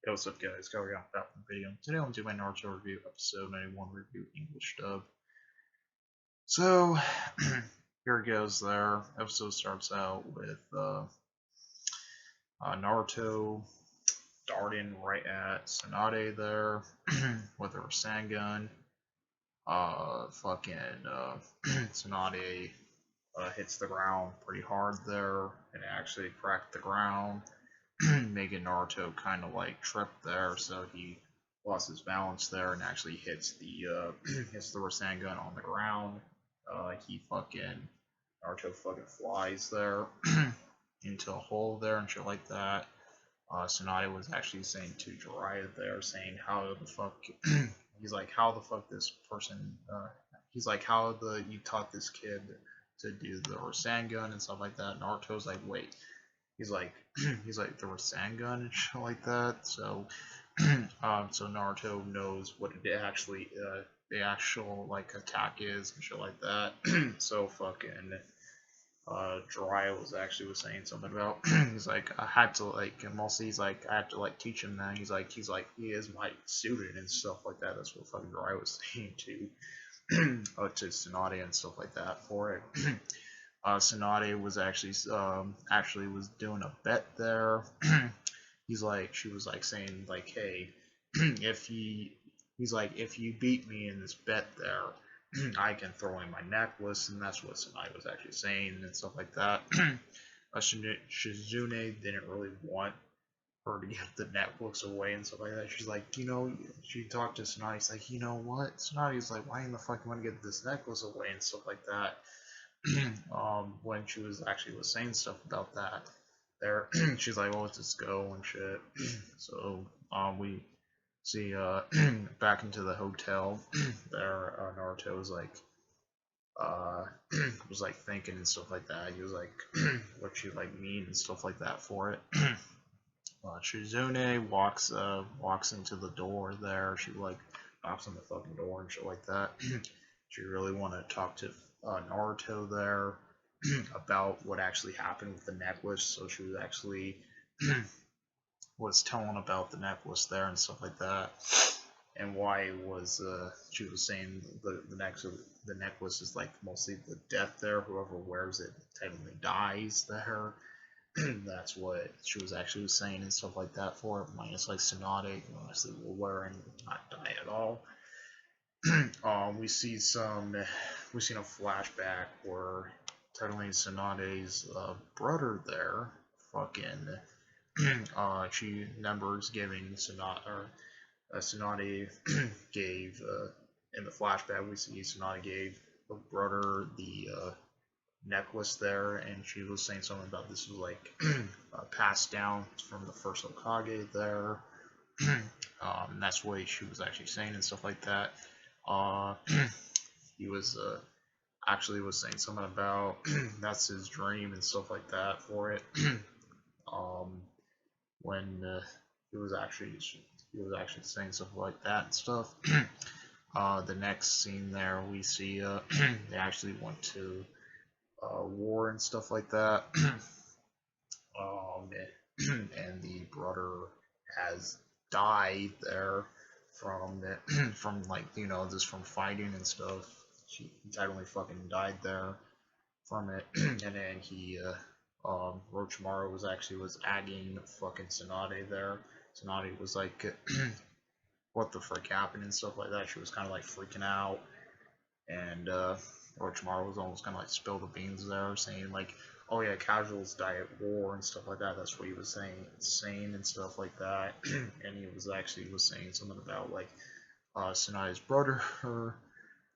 Hey, what's up, guys? Going on back from the video. Today I'm doing my Naruto review, episode 91 review, English dub. So, here it goes there. Episode starts out with Naruto darting right at Tsunade there with her Rasengan. Tsunade hits the ground pretty hard there and actually cracked the ground. Making Naruto kind of like trip there, so he lost his balance there and actually hits the hits the Rasengan on the ground. Naruto fucking flies there into a hole there and shit like that. Tsunade was actually saying to Jiraiya there, saying how the fuck he's like how the fuck this person he's like how the you taught this kid to do the Rasengan and stuff like that. Naruto's like, wait, he's like he's like the Rasengan and shit like that. So so Naruto knows what it actually the actual like attack is and shit like that. So fucking Jiraiya was saying something about he's like I had to like and mostly he's like I have to like teach him that he's like he is my student and stuff like that. That's what fucking Jiraiya was saying to Tsunade and stuff like that for it. Tsunade was actually was doing a bet there. She was like saying like, hey, if he's like if you beat me in this bet there, I can throw in my necklace, and that's what Tsunade was actually saying and stuff like that. Shizune didn't really want her to get the necklace away and stuff like that. She's like, she talked to Tsunade. She's like, you know what? Tsunade's like, why in the fuck you want to get this necklace away and stuff like that. When she was saying stuff about that there, she's like, well, let's just go and shit. So we see back into the hotel there. Naruto was like was like thinking and stuff like that. He was like what she like mean and stuff like that for it. Shizune walks into the door there. She like knocks on the fucking door and shit like that. She really want to talk to Naruto there about what actually happened with the necklace. So she was actually was telling about the necklace there and stuff like that, and why it was she was saying the necklace is like mostly the death there. Whoever wears it technically dies there. That's what she was actually saying and stuff like that for it. Minus like Tsunade, who honestly will wear and not die at all. We seen a flashback where technically Tsunade's brother there, fucking, she remembers giving Tsunade gave in the flashback we see Tsunade gave the brother the necklace there, and she was saying something about this was like passed down from the first Hokage there. That's what she was actually saying and stuff like that. He was was saying something about that's his dream and stuff like that for it. When he was actually saying stuff like that and stuff. The next scene there, we see they actually went to war and stuff like that. And the brother has died there from from like just from fighting and stuff. He totally fucking died there from it. And then Orochimaru was agging fucking Tsunade there. Tsunade was like, what the frick happened and stuff like that. She was kind of like freaking out, and Orochimaru was almost kind of like spill the beans there, saying like, oh yeah, casuals die at war and stuff like that. That's what he was saying and stuff like that. And he was saying something about like Tsunade's brother.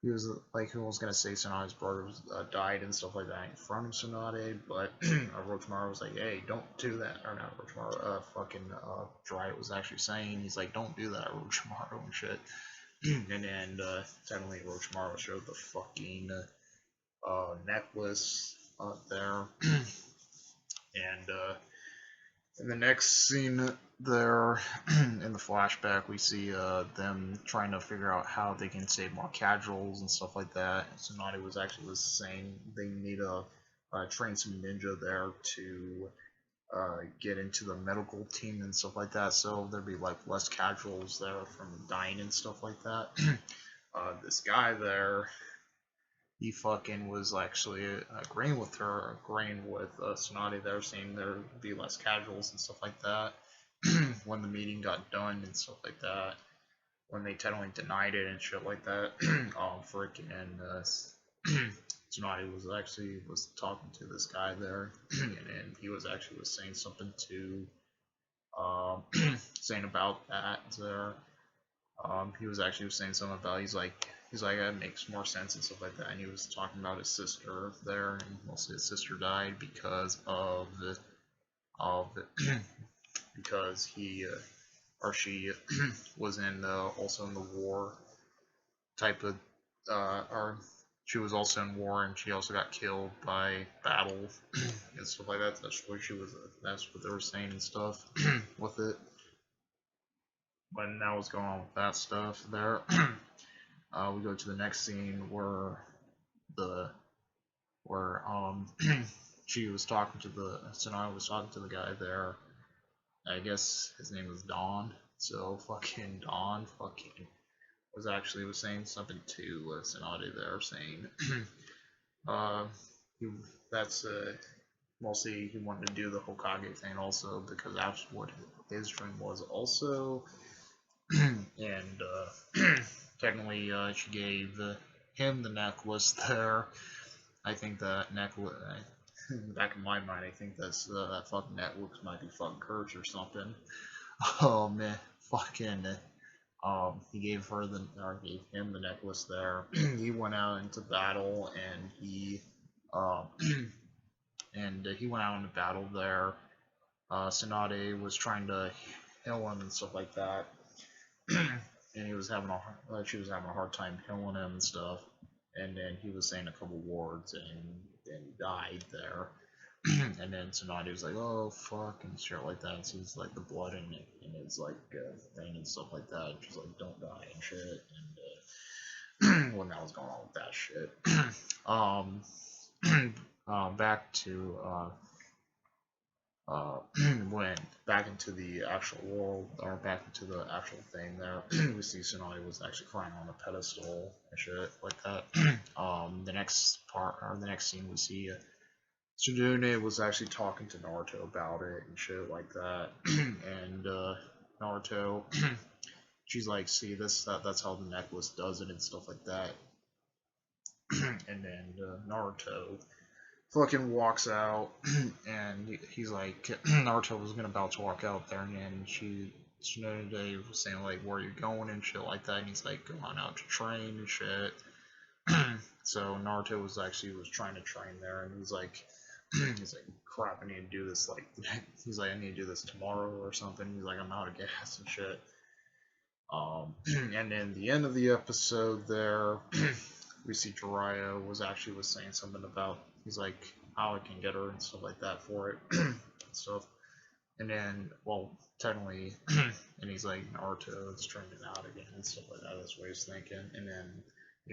He was like, who was gonna say Tsunade's brother died and stuff like that in front of Tsunade, but Orochimaru was like, hey, don't do that. Or not Orochimaru, Jiraiya was actually saying, he's like, don't do that, Orochimaru and shit. And then suddenly Orochimaru showed the fucking necklace there. And in the next scene there, in the flashback, we see them trying to figure out how they can save more casuals and stuff like that. Tsunade was saying they need to train some ninja there to get into the medical team and stuff like that, so there'd be like less casuals there from dying and stuff like that. This guy there, he fucking was actually agreeing with Sonati there, saying there'd be less casuals and stuff like that when the meeting got done and stuff like that. When they totally denied it and shit like that. Freaking Sonati was talking to this guy there, and he was saying something to saying about that there. He was saying something about he's like that makes more sense and stuff like that, and he was talking about his sister there, and mostly his sister died because of because he or she was also in the war type of or she was also in war, and she also got killed by battle and stuff like that. That's what they were saying and stuff with it. When that was going on with that stuff there, we go to the next scene where she was talking to Sonata was talking to the guy there. I guess his name was Don. So fucking Don was saying something to Sonata there, saying that's mostly he wanted to do the Hokage thing also because that's what his dream was also. And technically she gave him the necklace there. I think that necklace, back in my mind, I think that's that fucking necklace might be fucking cursed or something. Oh man, fucking. He gave him the necklace there. He went out into battle, and he went out into battle there. Tsunade was trying to heal him and stuff like that, and she was having a hard time healing him and stuff. And then he was saying a couple words, and then he died there. And then Tsunade was like, "Oh fuck," and shit like that. And sees like the blood in his like thing and stuff like that. And she's like, "Don't die" and shit. And when that was going on with that shit, back to when back into the actual world, or back into the actual thing there, we see Tsunade was actually crying on a pedestal and shit like that. The next scene we see Tsunade was actually talking to Naruto about it and shit like that. And Naruto, she's like, "See, that's how the necklace does it and stuff like that." And then Naruto fucking walks out, and he's like, Naruto was about to walk out there, and then Tsunade was saying like, "Where are you going?" and shit like that, and he's like, "Going out to train and shit." So Naruto was trying to train there, and he's like, "Crap, I need to do this he's like, I need to do this tomorrow or something." He's like, "I'm out of gas and shit." And then the end of the episode there, we see Jiraiya was saying something about, he's like, how I can get her and stuff like that for it and stuff. And then, well, technically, and he's like, Naruto is training out again and stuff like that. That's what he's thinking. And then,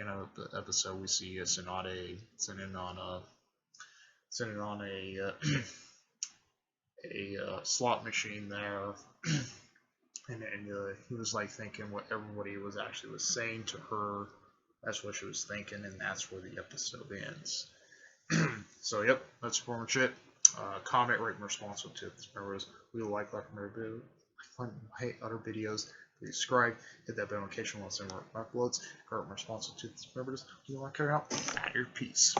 of the episode, we see Tsunade sitting on a slot machine there. And he was like thinking what everybody was saying to her. That's what she was thinking, and that's where the episode ends. So, yep, that's pretty much it. Comment, rate, and responsive to this. Remember, we like other videos. Please subscribe, hit that bell notification once more uploads. Comment, responsive to this. Remember, we like carrying out. Out your peace.